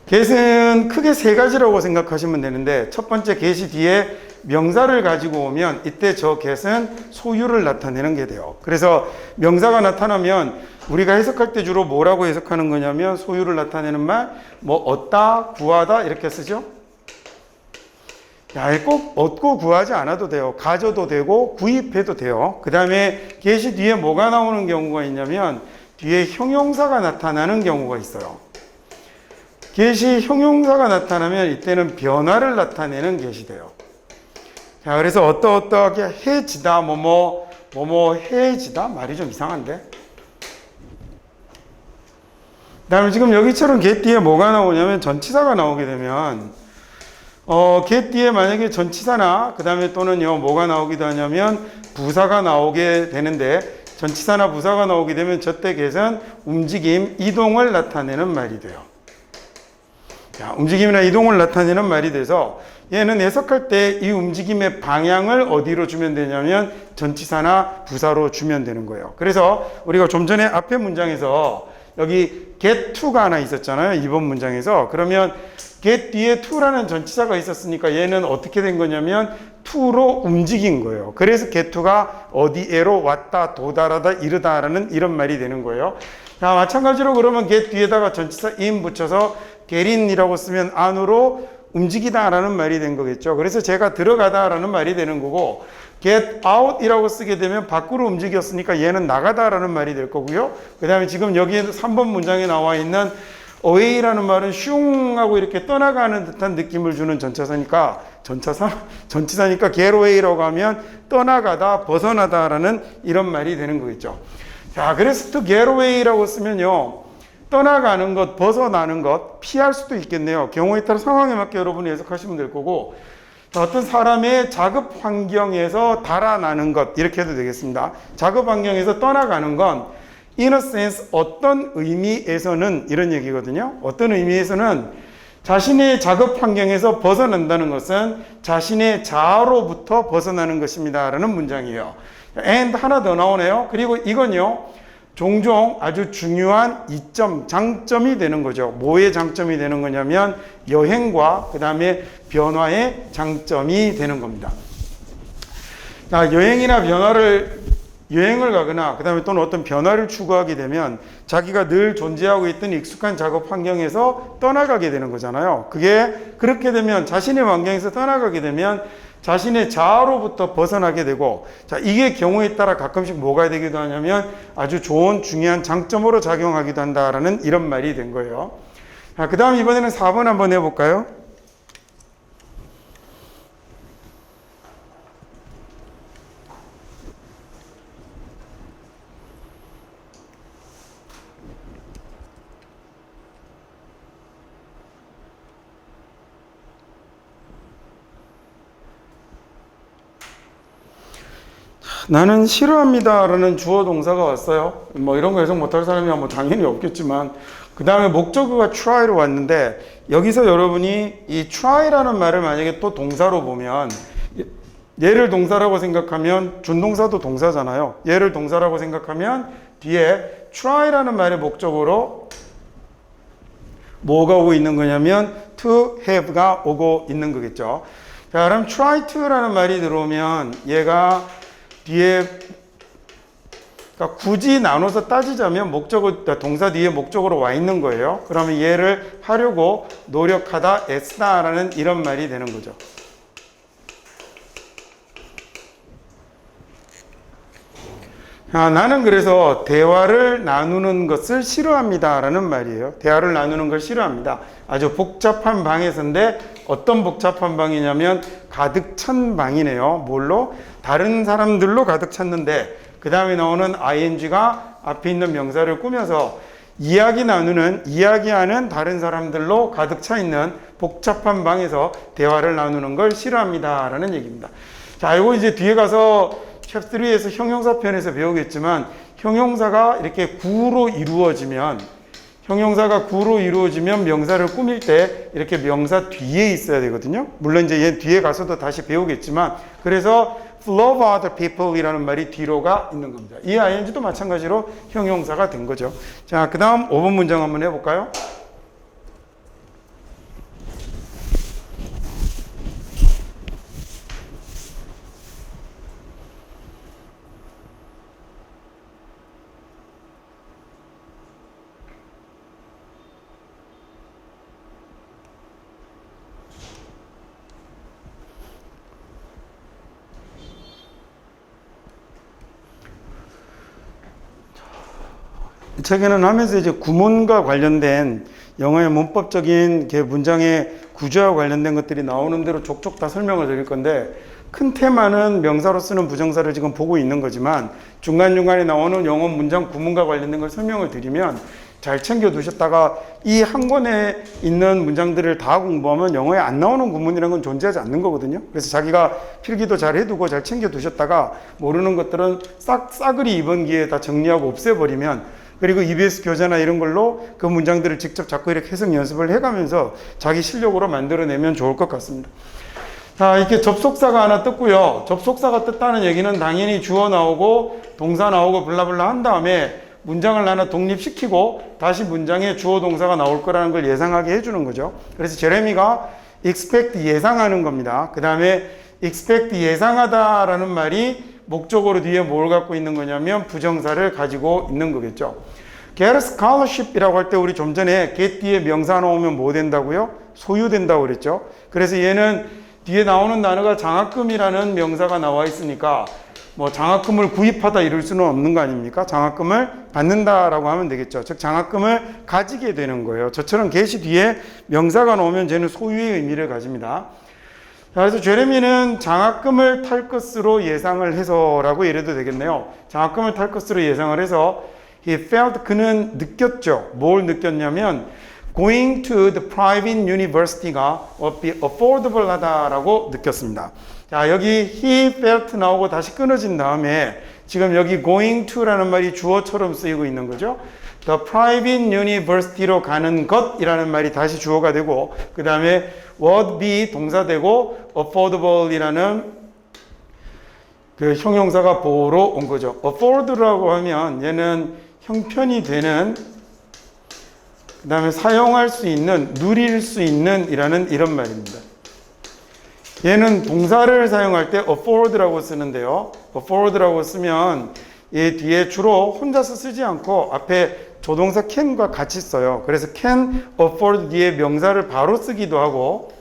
get은 크게 세 가지라고 생각하시면 되는데 첫 번째 get이 뒤에 명사를 가지고 오면 이때 저 get은 소유를 나타내는 게 돼요. 그래서 명사가 나타나면 우리가 해석할 때 주로 뭐라고 해석하는 거냐면 소유를 나타내는 말, 뭐 얻다, 구하다 이렇게 쓰죠. 야, 꼭 얻고 구하지 않아도 돼요. 가져도 되고 구입해도 돼요. 그 다음에 get이 뒤에 뭐가 나오는 경우가 있냐면 뒤에 형용사가 나타나는 경우가 있어요. get이 형용사가 나타나면 이때는 변화를 나타내는 get이 돼요. 자, 그래서 어떠어떠하게 해지다, 뭐뭐 해지다? 말이 좀 이상한데? 그 다음에 지금 여기처럼 get 뒤에 뭐가 나오냐면 전치사가 나오게 되면 get 뒤에 만약에 전치사나 그 다음에 또는요 뭐가 나오기도 하냐면 부사가 나오게 되는데 전치사나 부사가 나오게 되면 저때 get은 움직임, 이동을 나타내는 말이 돼요. 자, 움직임이나 이동을 나타내는 말이 돼서 얘는 해석할 때 이 움직임의 방향을 어디로 주면 되냐면 전치사나 부사로 주면 되는 거예요. 그래서 우리가 좀 전에 앞에 문장에서 여기 get to가 하나 있었잖아요. 이번 문장에서. 그러면 get 뒤에 to라는 전치사가 있었으니까 얘는 어떻게 된 거냐면 to로 움직인 거예요. 그래서 get to가 어디에로 왔다, 도달하다, 이르다라는 이런 말이 되는 거예요. 자, 마찬가지로 그러면 get 뒤에다가 전치사 in 붙여서 get in이라고 쓰면 안으로 움직이다라는 말이 된 거겠죠. 그래서 제가 들어가다라는 말이 되는 거고 get out 이라고 쓰게 되면 밖으로 움직였으니까 얘는 나가다라는 말이 될 거고요. 그 다음에 지금 여기 3번 문장에 나와 있는 away라는 말은 슝 하고 이렇게 떠나가는 듯한 느낌을 주는 전치사니까 get away라고 하면 떠나가다, 벗어나다라는 이런 말이 되는 거겠죠. 자, 그래서 to get away라고 쓰면요, 떠나가는 것, 벗어나는 것, 피할 수도 있겠네요. 경우에 따라 상황에 맞게 여러분이 해석하시면 될 거고, 어떤 사람의 작업 환경에서 달아나는 것, 이렇게 해도 되겠습니다. 작업 환경에서 떠나가는 건 in a sense 어떤 의미에서는 이런 얘기거든요. 어떤 의미에서는 자신의 작업 환경에서 벗어난다는 것은 자신의 자아로부터 벗어나는 것입니다 라는 문장이에요. and 하나 더 나오네요. 그리고 이건요, 종종 아주 중요한 이점, 장점이 되는 거죠. 뭐의 장점이 되는 거냐면 여행과 그 다음에 변화의 장점이 되는 겁니다. 자, 여행을 가거나 그 다음에 또는 어떤 변화를 추구하게 되면 자기가 늘 존재하고 있던 익숙한 작업 환경에서 떠나가게 되는 거잖아요. 그게 그렇게 되면 자신의 환경에서 떠나가게 되면 자신의 자아로부터 벗어나게 되고, 자, 이게 경우에 따라 가끔씩 뭐가 되기도 하냐면 아주 좋은 중요한 장점으로 작용하기도 한다라는 이런 말이 된 거예요. 자, 그 다음 이번에는 4번 한번 해볼까요? 나는 싫어합니다 라는 주어 동사가 왔어요. 뭐 이런 거 해석 못할 사람이 뭐 당연히 없겠지만, 그 다음에 목적어가 try로 왔는데, 여기서 여러분이 이 try라는 말을 만약에 또 동사로 보면, 얘를 동사라고 생각하면 준동사도 동사잖아요. 얘를 동사라고 생각하면 뒤에 try라는 말의 목적어로 뭐가 오고 있는 거냐면 to have가 오고 있는 거겠죠. 자, 그럼 try to라는 말이 들어오면 얘가 뒤에 그러니까 굳이 나눠서 따지자면 목적어, 동사 뒤에 목적으로 와 있는 거예요. 그러면 얘를 하려고 노력하다, 애쓰다라는 이런 말이 되는 거죠. 나는 그래서 대화를 나누는 것을 싫어합니다 라는 말이에요. 대화를 나누는 걸 싫어합니다. 아주 복잡한 방에서인데 어떤 복잡한 방이냐면 가득 찬 방이네요. 뭘로? 다른 사람들로 가득 찼는데 그 다음에 나오는 ing가 앞에 있는 명사를 꾸며서 이야기하는 다른 사람들로 가득 차 있는 복잡한 방에서 대화를 나누는 걸 싫어합니다 라는 얘기입니다. 자, 이거 이제 뒤에 가서 챕터 3에서 형용사 편에서 배우겠지만 형용사가 이렇게 구로 이루어지면 명사를 꾸밀 때 이렇게 명사 뒤에 있어야 되거든요. 물론 이제 얘 뒤에 가서도 다시 배우겠지만 그래서 flow of other people 이라는 말이 뒤로가 있는 겁니다. 이 ing도 마찬가지로 형용사가 된 거죠. 자, 그 다음 5번 문장 한번 해볼까요? 이 책에는 하면서 이제 구문과 관련된 영어의 문법적인 문장의 구조와 관련된 것들이 나오는 대로 족족 다 설명을 드릴 건데 큰 테마는 명사로 쓰는 부정사를 지금 보고 있는 거지만 중간중간에 나오는 영어 문장 구문과 관련된 걸 설명을 드리면 잘 챙겨 두셨다가 이 한 권에 있는 문장들을 다 공부하면 영어에 안 나오는 구문이라는 건 존재하지 않는 거거든요. 그래서 자기가 필기도 잘 해두고 잘 챙겨 두셨다가 모르는 것들은 싸그리 이번 기회에 다 정리하고 없애버리면 그리고 EBS 교재나 이런 걸로 그 문장들을 직접 자꾸 이렇게 해석 연습을 해가면서 자기 실력으로 만들어내면 좋을 것 같습니다. 자, 이렇게 접속사가 하나 떴고요. 접속사가 떴다는 얘기는 당연히 주어 나오고 동사 나오고 블라블라 한 다음에 문장을 하나 독립시키고 다시 문장에 주어 동사가 나올 거라는 걸 예상하게 해주는 거죠. 그래서 제레미가 expect 예상하는 겁니다. 그 다음에 expect 예상하다라는 말이 목적어로 뒤에 뭘 갖고 있는 거냐면 부정사를 가지고 있는 거겠죠. get scholarship이라고 할 때 우리 좀 전에 get 뒤에 명사 나오면 뭐 된다고요? 소유된다고 그랬죠. 그래서 얘는 뒤에 나오는 단어가 장학금이라는 명사가 나와 있으니까 뭐 장학금을 구입하다 이럴 수는 없는 거 아닙니까? 장학금을 받는다라고 하면 되겠죠. 즉 장학금을 가지게 되는 거예요. 저처럼 get이 뒤에 명사가 나오면 쟤는 소유의 의미를 가집니다. 자, 그래서 제레미는 장학금을 탈 것으로 예상을 해서라고 이래도 되겠네요. 장학금을 탈 것으로 예상을 해서 he felt 그는 느꼈죠. 뭘 느꼈냐면 going to the private university가 affordable 하다라고 느꼈습니다. 자, 여기 he felt 나오고 다시 끊어진 다음에 지금 여기 going to라는 말이 주어처럼 쓰이고 있는 거죠. The private university로 가는 것이라는 말이 다시 주어가 되고 그 다음에 would be 동사되고 affordable이라는 그 형용사가 보호로 온 거죠. afford라고 하면 얘는 형편이 되는 그 다음에 사용할 수 있는 누릴 수 있는 이라는 이런 말입니다. 얘는 동사를 사용할 때 afford라고 쓰는데요. afford라고 쓰면 얘 뒤에 주로 혼자서 쓰지 않고 앞에 조동사 can과 같이 써요. 그래서 can afford 뒤에 명사를 바로 쓰기도 하고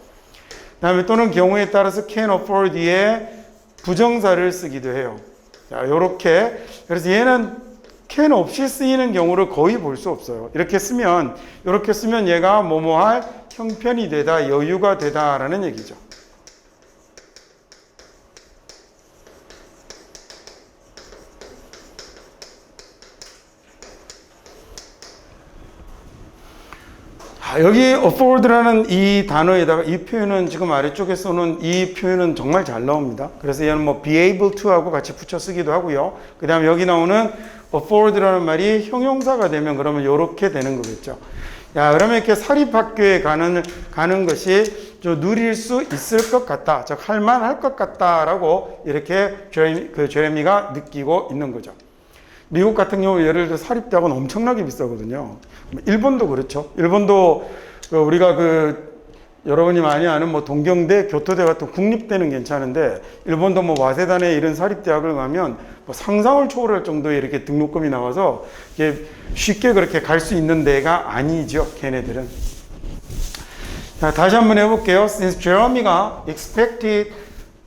그 다음에 또는 경우에 따라서 can afford 뒤에 부정사를 쓰기도 해요. 자, 요렇게 그래서 얘는 can 없이 쓰이는 경우를 거의 볼 수 없어요. 이렇게 쓰면 얘가 뭐뭐할 형편이 되다, 여유가 되다라는 얘기죠. 여기 afford라는 이 단어에다가 이 표현은 지금 아래쪽에 써놓은 이 표현은 정말 잘 나옵니다. 그래서 얘는 뭐 be able to 하고 같이 붙여 쓰기도 하고요. 그 다음에 여기 나오는 afford라는 말이 형용사가 되면 그러면 이렇게 되는 거겠죠. 야, 그러면 이렇게 사립학교에 가는 것이 좀 누릴 수 있을 것 같다. 즉, 할만할 것 같다라고 이렇게 제레미가 느끼고 있는 거죠. 미국 같은 경우 예를 들어 사립대학은 엄청나게 비싸거든요. 일본도 그렇죠. 일본도 우리가 여러분이 많이 아는 뭐 동경대, 교토대 같은 국립대는 괜찮은데 일본도 뭐 와세다네 이런 사립대학을 가면 뭐 상상을 초월할 정도의 이렇게 등록금이 나와서 이게 쉽게 그렇게 갈 수 있는 데가 아니죠, 걔네들은. 자, 다시 한번 해볼게요. Since Jeremy가 expected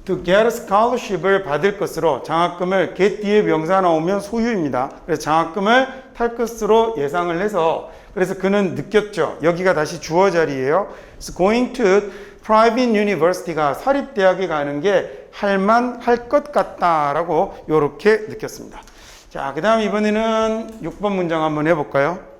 to get a scholarship을 받을 것으로 장학금을 get 뒤에 명사 나오면 소유입니다. 그래서 장학금을 탈 것으로 예상을 해서 그래서 그는 느꼈죠. 여기가 다시 주어 자리예요. So going to private university가 사립대학에 가는 게 할만할 것 같다라고 이렇게 느꼈습니다. 자, 그 다음 이번에는 6번 문장 한번 해볼까요?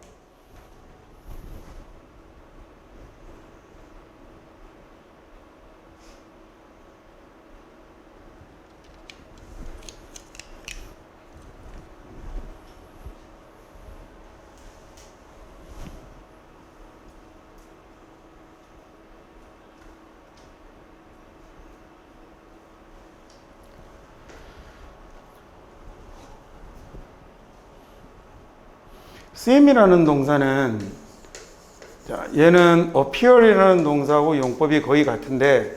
seem이라는 동사는 자, 얘는 appear이라는 동사하고 용법이 거의 같은데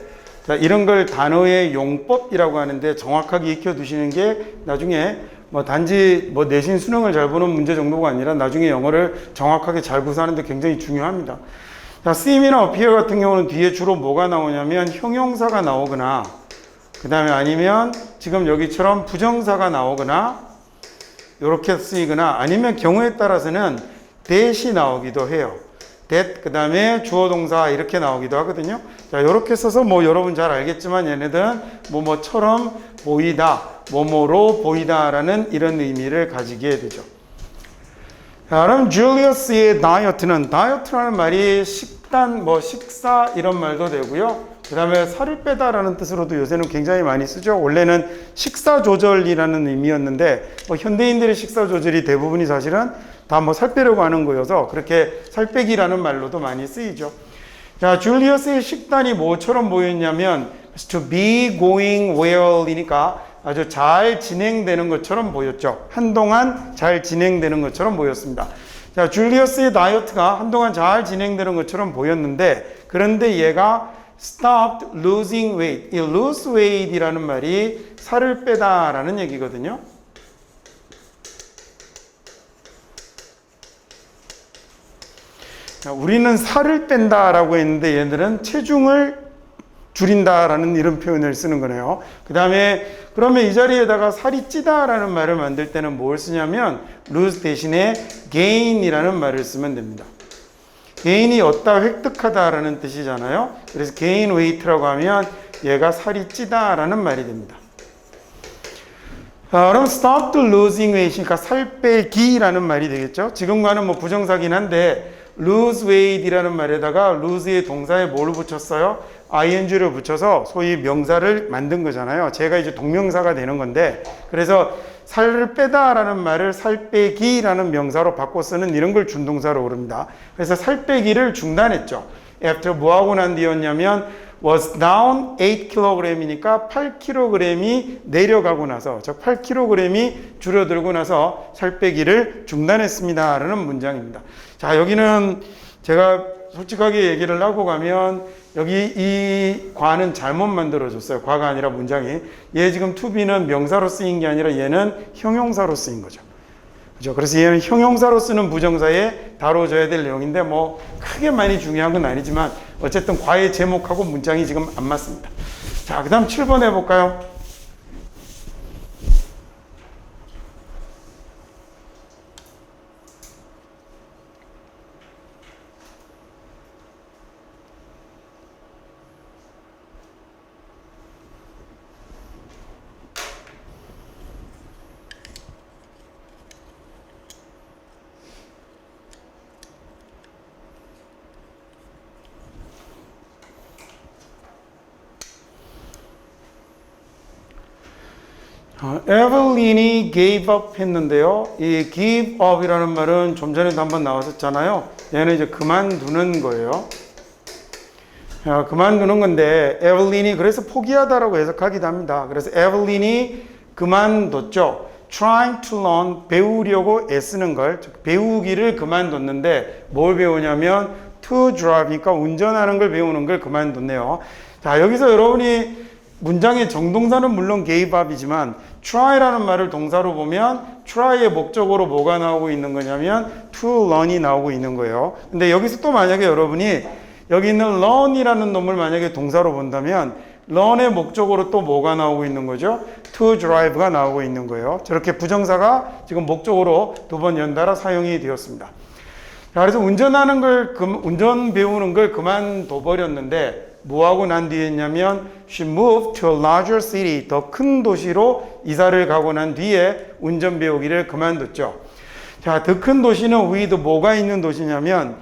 자, 이런 걸 단어의 용법이라고 하는데 정확하게 익혀두시는 게 나중에 뭐 단지 뭐 내신 수능을 잘 보는 문제 정도가 아니라 나중에 영어를 정확하게 잘 구사하는 데 굉장히 중요합니다. 자, seem이나 appear 같은 경우는 뒤에 주로 뭐가 나오냐면 형용사가 나오거나 그 다음에 아니면 지금 여기처럼 부정사가 나오거나 이렇게 쓰이거나 아니면 경우에 따라서는 that이 나오기도 해요. that 그 다음에 주어 동사 이렇게 나오기도 하거든요. 자, 이렇게 써서 뭐 여러분 잘 알겠지만 얘네들은 뭐뭐처럼 보이다, 뭐뭐로 보이다라는 이런 의미를 가지게 되죠. 자, 그럼 줄리어스의 다이어트는 다이어트라는 말이 식단, 뭐 식사 이런 말도 되고요. 그 다음에 살을 빼다라는 뜻으로도 요새는 굉장히 많이 쓰죠. 원래는 식사 조절이라는 의미였는데 뭐 현대인들의 식사 조절이 대부분이 사실은 다 뭐 살 빼려고 하는 거여서 그렇게 살 빼기라는 말로도 많이 쓰이죠. 자, 줄리어스의 식단이 뭐처럼 보였냐면 to be going well이니까 아주 잘 진행되는 것처럼 보였죠. 한동안 잘 진행되는 것처럼 보였습니다. 자, 줄리어스의 다이어트가 한동안 잘 진행되는 것처럼 보였는데 그런데 얘가 stopped losing weight. 이 lose weight이라는 말이 살을 빼다라는 얘기거든요. 자, 우리는 살을 뺀다라고 했는데 얘들은 체중을 줄인다라는 이런 표현을 쓰는 거네요. 그 다음에 그러면 이 자리에다가 살이 찌다라는 말을 만들 때는 뭘 쓰냐면 lose 대신에 gain이라는 말을 쓰면 됩니다. gain이 얻다, 획득하다라는 뜻이잖아요. 그래서 gain weight라고 하면 얘가 살이 찌다라는 말이 됩니다. 그럼 stop losing weight이니까 살 빼기라는 말이 되겠죠. 지금과는 뭐 부정사긴 한데 lose weight이라는 말에다가 lose의 동사에 뭘 붙였어요? ing를 붙여서 소위 명사를 만든 거잖아요. 제가 이제 동명사가 되는 건데 그래서 살을 빼다라는 말을 살 빼기라는 명사로 바꿔 쓰는 이런 걸 준동사로 부릅니다. 그래서 살 빼기를 중단했죠. after 뭐 하고 난 뒤였냐면 was down 8kg이니까 8kg이 내려가고 나서 즉 8kg이 줄어들고 나서 살 빼기를 중단했습니다 라는 문장입니다. 자, 여기는 제가 솔직하게 얘기를 하고 가면 여기 이 과는 잘못 만들어졌어요. 과가 아니라 문장이. 얘 지금 to be는 명사로 쓰인 게 아니라 얘는 형용사로 쓰인 거죠. 그죠? 그래서 얘는 형용사로 쓰는 부정사에 다뤄져야 될 내용인데 뭐 크게 많이 중요한 건 아니지만 어쨌든 과의 제목하고 문장이 지금 안 맞습니다. 자, 그 다음 7번 해볼까요? 에블린이 gave up 했는데요. 이 give up이라는 말은 좀 전에도 한번 나왔었잖아요. 얘는 이제 그만두는 거예요. 그만두는 건데 에블린이 그래서 포기하다라고 해석하기도 합니다. 그래서 에블린이 그만뒀죠. trying to learn 배우려고 애쓰는 걸, 즉 배우기를 그만뒀는데 뭘 배우냐면 to drive니까 운전하는 걸 배우는 걸 그만뒀네요. 자, 여기서 여러분이 문장의 정동사는 물론 gave up이지만 try라는 말을 동사로 보면 try의 목적으로 뭐가 나오고 있는 거냐면 to learn이 나오고 있는 거예요. 근데 여기서 또 만약에 여러분이 여기 있는 learn이라는 놈을 만약에 동사로 본다면 learn의 목적으로 또 뭐가 나오고 있는 거죠? to drive가 나오고 있는 거예요. 저렇게 부정사가 지금 목적으로 두 번 연달아 사용이 되었습니다. 자, 그래서 운전 배우는 걸 그만둬 버렸는데 뭐하고 난 뒤에 했냐면 she moved to a larger city, 더 큰 도시로 이사를 가고 난 뒤에 운전 배우기를 그만뒀죠. 자, 더 큰 도시는 with 뭐가 있는 도시냐면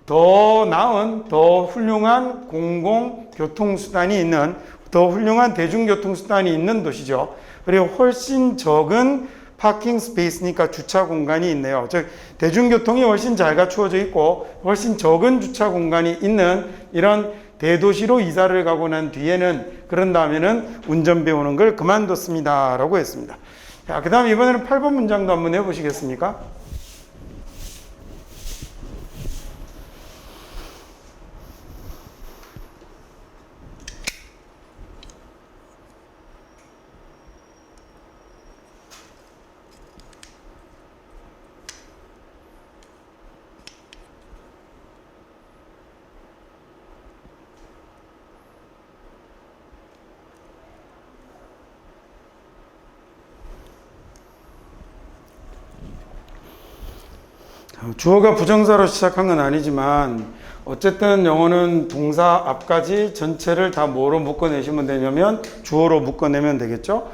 더 나은, 더 훌륭한 공공교통수단이 있는, 더 훌륭한 대중교통수단이 있는 도시죠. 그리고 훨씬 적은 파킹 스페이스니까 주차 공간이 있네요. 즉 대중교통이 훨씬 잘 갖추어져 있고 훨씬 적은 주차 공간이 있는 이런 대도시로 이사를 가고 난 뒤에는, 그런 다음에는 운전 배우는 걸 그만뒀습니다 라고 했습니다. 자, 그 다음 이번에는 8번 문장도 한번 해보시겠습니까? 주어가 부정사로 시작한 건 아니지만 어쨌든 영어는 동사 앞까지 전체를 다 뭐로 묶어내시면 되냐면 주어로 묶어내면 되겠죠.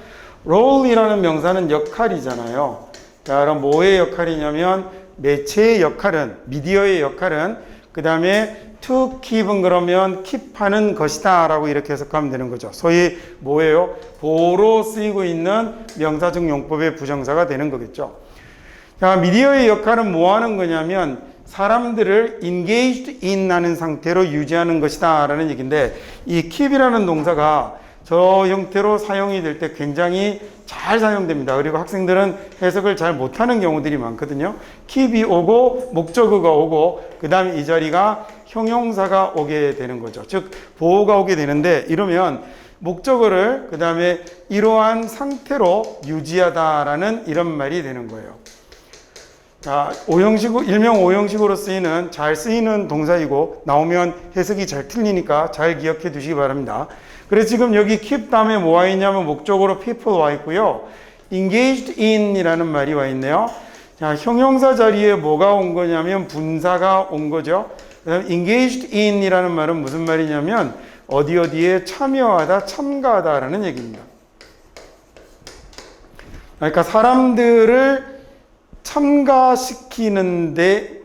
role이라는 명사는 역할이잖아요. 자, 그럼 뭐의 역할이냐면 매체의 역할은, 미디어의 역할은, 그 다음에 to keep은 그러면 keep하는 것이다 라고 이렇게 해석하면 되는 거죠. 소위 뭐예요? 보호로 쓰이고 있는 명사적 용법의 부정사가 되는 거겠죠. 자, 미디어의 역할은 뭐 하는 거냐면 사람들을 engaged in 하는 상태로 유지하는 것이다 라는 얘기인데, 이 keep이라는 동사가 저 형태로 사용이 될 때 굉장히 잘 사용됩니다. 그리고 학생들은 해석을 잘 못하는 경우들이 많거든요. keep이 오고 목적어가 오고 그 다음에 이 자리가 형용사가 오게 되는 거죠. 즉 보호가 오게 되는데, 이러면 목적어를 그 다음에 이러한 상태로 유지하다라는 이런 말이 되는 거예요. 자, 일명 오형식으로 쓰이는, 잘 쓰이는 동사이고 나오면 해석이 잘 틀리니까 잘 기억해 두시기 바랍니다. 그래서 지금 여기 keep 다음에 뭐 와 있냐면 목적으로 people 와 있고요. engaged in 이라는 말이 와 있네요. 자, 형용사 자리에 뭐가 온 거냐면 분사가 온 거죠. 그다음에 engaged in 이라는 말은 무슨 말이냐면 어디에 참여하다, 참가하다 라는 얘기입니다. 그러니까 사람들을 참가시키는데,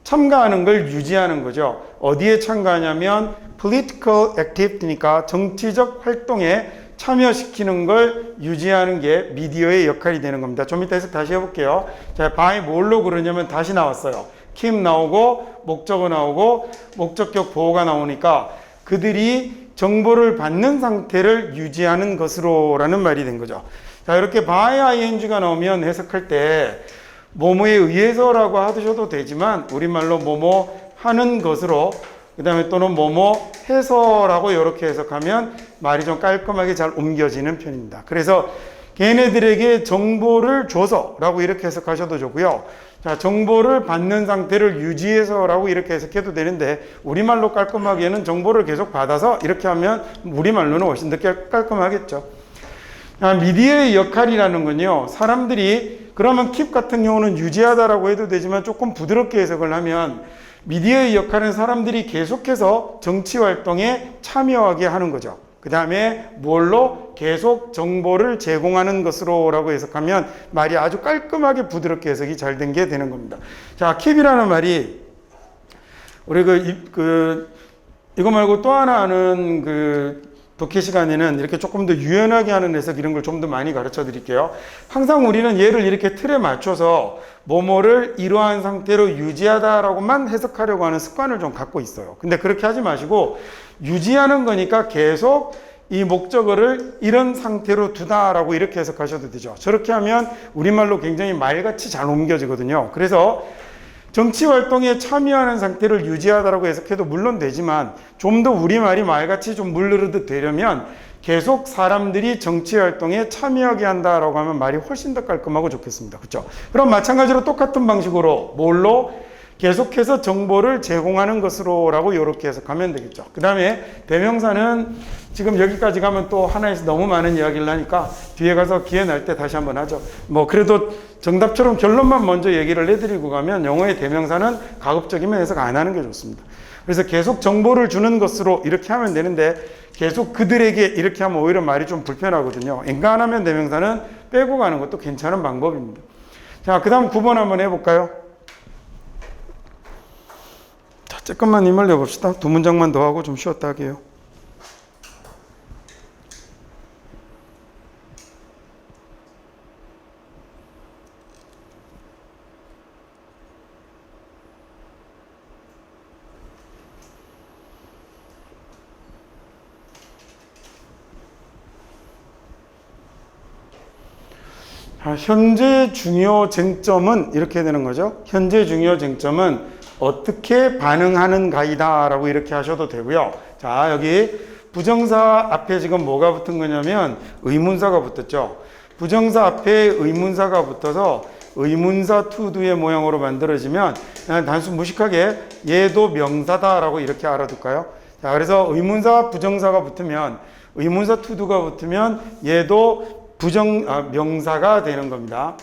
참가하는 걸 유지하는 거죠. 어디에 참가하냐면 political activity니까 정치적 활동에 참여시키는 걸 유지하는 게 미디어의 역할이 되는 겁니다. 좀 이따 해석 다시 해볼게요. 자, by 뭘로 그러냐면 다시 나왔어요. keep 나오고 목적어 나오고 목적격 보호가 나오니까 그들이 정보를 받는 상태를 유지하는 것으로 라는 말이 된 거죠. 자, 이렇게 by ing가 나오면 해석할 때 뭐뭐에 의해서라고 하셔도 되지만 우리말로 뭐뭐 하는 것으로, 그 다음에 또는 뭐뭐 해서라고 이렇게 해석하면 말이 좀 깔끔하게 잘 옮겨지는 편입니다. 그래서 걔네들에게 정보를 줘서라고 이렇게 해석하셔도 좋고요. 자, 정보를 받는 상태를 유지해서라고 이렇게 해석해도 되는데 우리말로 깔끔하게는 정보를 계속 받아서 이렇게 하면 우리말로는 훨씬 더 깔끔하겠죠. 미디어의 역할이라는 건요, 사람들이, 그러면 keep 같은 경우는 유지하다라고 해도 되지만 조금 부드럽게 해석을 하면 미디어의 역할은 사람들이 계속해서 정치 활동에 참여하게 하는 거죠. 그 다음에 뭘로? 계속 정보를 제공하는 것으로 라고 해석하면 말이 아주 깔끔하게 부드럽게 해석이 잘 된 게 되는 겁니다. 자, keep이라는 말이 우리 이거 말고 또 하나 아는 독해 시간에는 이렇게 조금 더 유연하게 하는 해석 이런 걸 좀 더 많이 가르쳐 드릴게요. 항상 우리는 얘를 이렇게 틀에 맞춰서 뭐뭐를 이러한 상태로 유지하다라고만 해석하려고 하는 습관을 좀 갖고 있어요. 근데 그렇게 하지 마시고 유지하는 거니까 계속 이 목적어를 이런 상태로 두다라고 이렇게 해석하셔도 되죠. 저렇게 하면 우리말로 굉장히 말같이 잘 옮겨지거든요. 그래서 정치 활동에 참여하는 상태를 유지하다라고 해석해도 물론 되지만 좀 더 우리말이 말같이 좀 물르르듯 되려면 계속 사람들이 정치 활동에 참여하게 한다라고 하면 말이 훨씬 더 깔끔하고 좋겠습니다. 그렇죠? 그럼 마찬가지로 똑같은 방식으로 뭘로 계속해서 정보를 제공하는 것으로라고 이렇게 해석하면 되겠죠. 그 다음에 대명사는 지금 여기까지 가면 또 하나에서 너무 많은 이야기를 하니까 뒤에 가서 기회 날 때 다시 한번 하죠. 뭐 그래도 정답처럼 결론만 먼저 얘기를 해드리고 가면 영어의 대명사는 가급적이면 해석 안 하는 게 좋습니다. 그래서 계속 정보를 주는 것으로 이렇게 하면 되는데 계속 그들에게 이렇게 하면 오히려 말이 좀 불편하거든요. 엔간하면 대명사는 빼고 가는 것도 괜찮은 방법입니다. 자, 그 다음 9번 한번 해볼까요? 자, 조금만 힘을 내봅시다. 두 문장만 더 하고 좀 쉬었다 하게요. 현재 중요 쟁점은 이렇게 되는 거죠. 현재 중요 쟁점은 어떻게 반응하는가이다 라고 이렇게 하셔도 되고요. 자, 여기 부정사 앞에 지금 뭐가 붙은 거냐면 의문사가 붙었죠. 부정사 앞에 의문사가 붙어서 의문사 투두의 모양으로 만들어지면 그냥 단순 무식하게 얘도 명사다 라고 이렇게 알아둘까요? 자, 그래서 의문사 부정사가 붙으면 의문사 투두가 붙으면 얘도 명사가 되는 겁니다.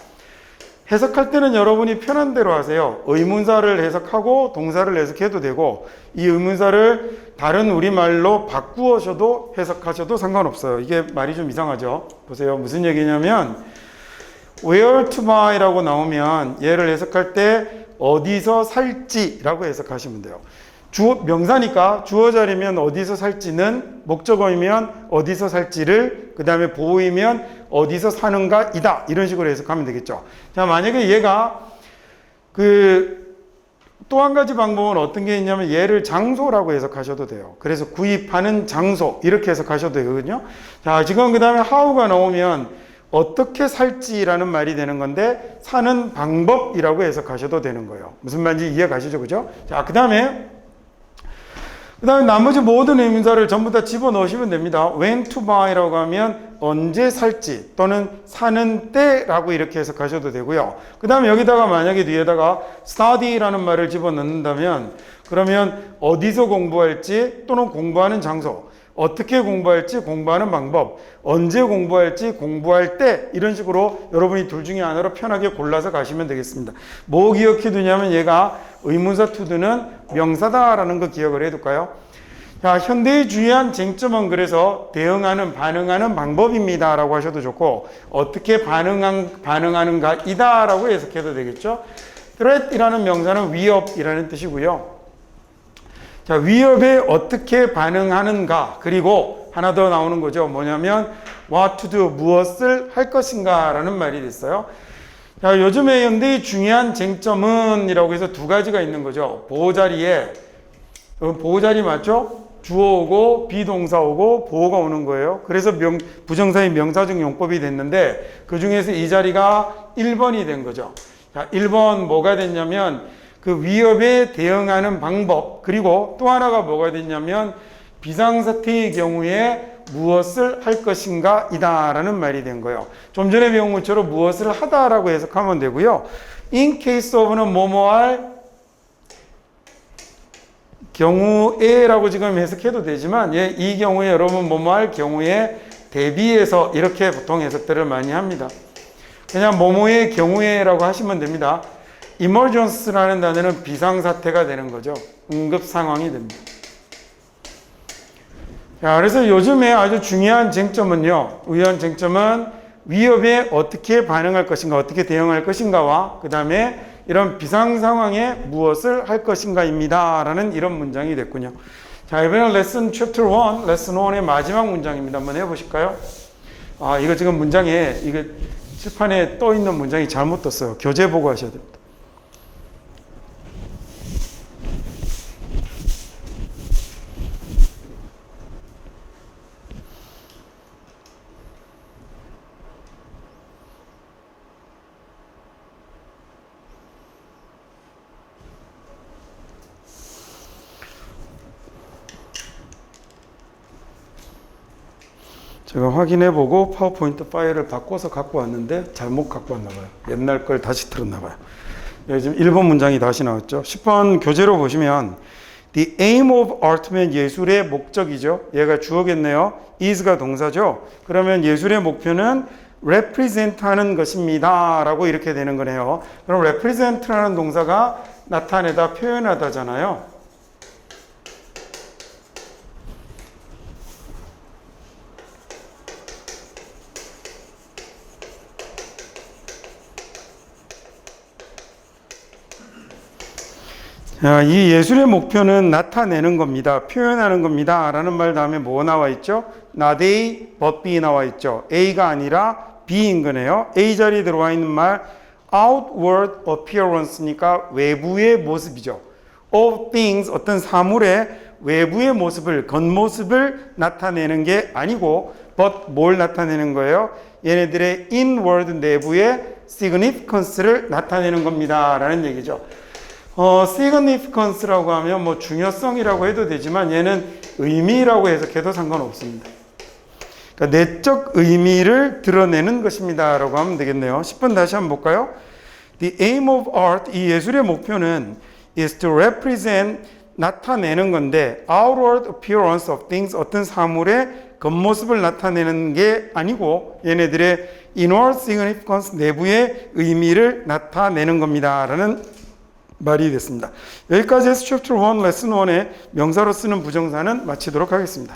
해석할 때는 여러분이 편한 대로 하세요. 의문사를 해석하고 동사를 해석해도 되고 이 의문사를 다른 우리말로 바꾸어셔도 해석하셔도 상관없어요. 이게 말이 좀 이상하죠? 보세요. 무슨 얘기냐면 where to buy라고 나오면 얘를 해석할 때 어디서 살지라고 해석하시면 돼요. 명사니까 주어 자리면 어디서 살지는, 목적어이면 어디서 살지를, 그 다음에 보호이면 어디서 사는가 이다 이런 식으로 해석하면 되겠죠. 자, 만약에 얘가 또 한 가지 방법은 어떤 게 있냐면 얘를 장소라고 해석하셔도 돼요. 그래서 구입하는 장소 이렇게 해석하셔도 되거든요. 자, 지금 그 다음에 how가 나오면 어떻게 살지라는 말이 되는 건데 사는 방법이라고 해석하셔도 되는 거예요. 무슨 말인지 이해 가시죠? 그죠? 자, 그 다음에 나머지 모든 의문사를 전부 다 집어넣으시면 됩니다. when to buy라고 하면 언제 살지 또는 사는 때라고 이렇게 해석하셔도 되고요. 그 다음에 여기다가 만약에 뒤에다가 study라는 말을 집어넣는다면 그러면 어디서 공부할지 또는 공부하는 장소, 어떻게 공부할지 공부하는 방법, 언제 공부할지 공부할 때 이런 식으로 여러분이 둘 중에 하나로 편하게 골라서 가시면 되겠습니다. 뭐 기억해 두냐면 얘가 의문사 투두는 명사다라는 거 기억을 해둘까요? 자, 현대의 주요한 쟁점은 그래서 대응하는, 반응하는 방법입니다 라고 하셔도 좋고 어떻게 반응하는가 이다 라고 해석해도 되겠죠. threat이라는 명사는 위협이라는 뜻이고요. 자, 위협에 어떻게 반응하는가, 그리고 하나 더 나오는 거죠. 뭐냐면 what to do, 무엇을 할 것인가 라는 말이 됐어요. 자, 요즘에 현대의 중요한 쟁점은 이라고 해서 두 가지가 있는 거죠. 보호자리에, 보호자리 맞죠? 주어 오고 비동사 오고 보호가 오는 거예요. 그래서 부정사의 명사적 용법이 됐는데 그 중에서 이 자리가 1번이 된 거죠. 자, 1번 뭐가 됐냐면 그 위협에 대응하는 방법, 그리고 또 하나가 뭐가 됐냐면 비상사태의 경우에 무엇을 할 것인가 이다 라는 말이 된 거예요. 좀 전에 배운 것처럼 무엇을 하다 라고 해석하면 되고요. in case of는 뭐뭐 할 경우에 라고 지금 해석해도 되지만 이 경우에 여러분 뭐뭐 할 경우에 대비해서 이렇게 보통 해석들을 많이 합니다. 그냥 뭐뭐의 경우에 라고 하시면 됩니다. emergency라는 단어는 비상사태가 되는 거죠. 응급 상황이 됩니다. 자, 그래서 요즘에 아주 중요한 쟁점은요. 의원 쟁점은 위협에 어떻게 반응할 것인가, 어떻게 대응할 것인가와 그 다음에 이런 비상 상황에 무엇을 할 것인가입니다. 라는 이런 문장이 됐군요. 자, 이번엔 레슨 챕터 1, 레슨 1의 마지막 문장입니다. 한번 해보실까요? 아, 이거 지금 문장에, 이거 칠판에 떠 있는 문장이 잘못 떴어요. 교재 보고 하셔야 됩니다. 제가 확인해보고 파워포인트 파일을 바꿔서 갖고 왔는데 잘못 갖고 왔나 봐요. 옛날 걸 다시 틀었나 봐요. 여기 지금 1번 문장이 다시 나왔죠. 10번 교재로 보시면 The aim of art면 예술의 목적이죠. 얘가 주어겠네요. is가 동사죠. 그러면 예술의 목표는 represent 하는 것입니다 라고 이렇게 되는 거네요. 그럼 represent라는 동사가 나타내다, 표현하다잖아요. 자, 이 예술의 목표는 나타내는 겁니다. 표현하는 겁니다. 라는 말 다음에 뭐 나와 있죠? Not A, but B 나와 있죠. A가 아니라 B인 거네요. A 자리에 들어와 있는 말 outward appearance니까 외부의 모습이죠. Of things, 어떤 사물의 외부의 모습을, 겉모습을 나타내는 게 아니고 but 뭘 나타내는 거예요? 얘네들의 inward, 내부의 significance를 나타내는 겁니다. 라는 얘기죠. significance라고 하면 뭐 중요성이라고 해도 되지만 얘는 의미라고 해석해도 상관없습니다. 그러니까 내적 의미를 드러내는 것입니다. 라고 하면 되겠네요. 10번 다시 한번 볼까요? The aim of art, 이 예술의 목표는 is to represent, 나타내는 건데 outward appearance of things, 어떤 사물의 겉모습을 나타내는 게 아니고 얘네들의 inward significance, 내부의 의미를 나타내는 겁니다. 라는 말이 됐습니다. 여기까지 해서 챕터 1 레슨 1의 명사로 쓰는 부정사는 마치도록 하겠습니다.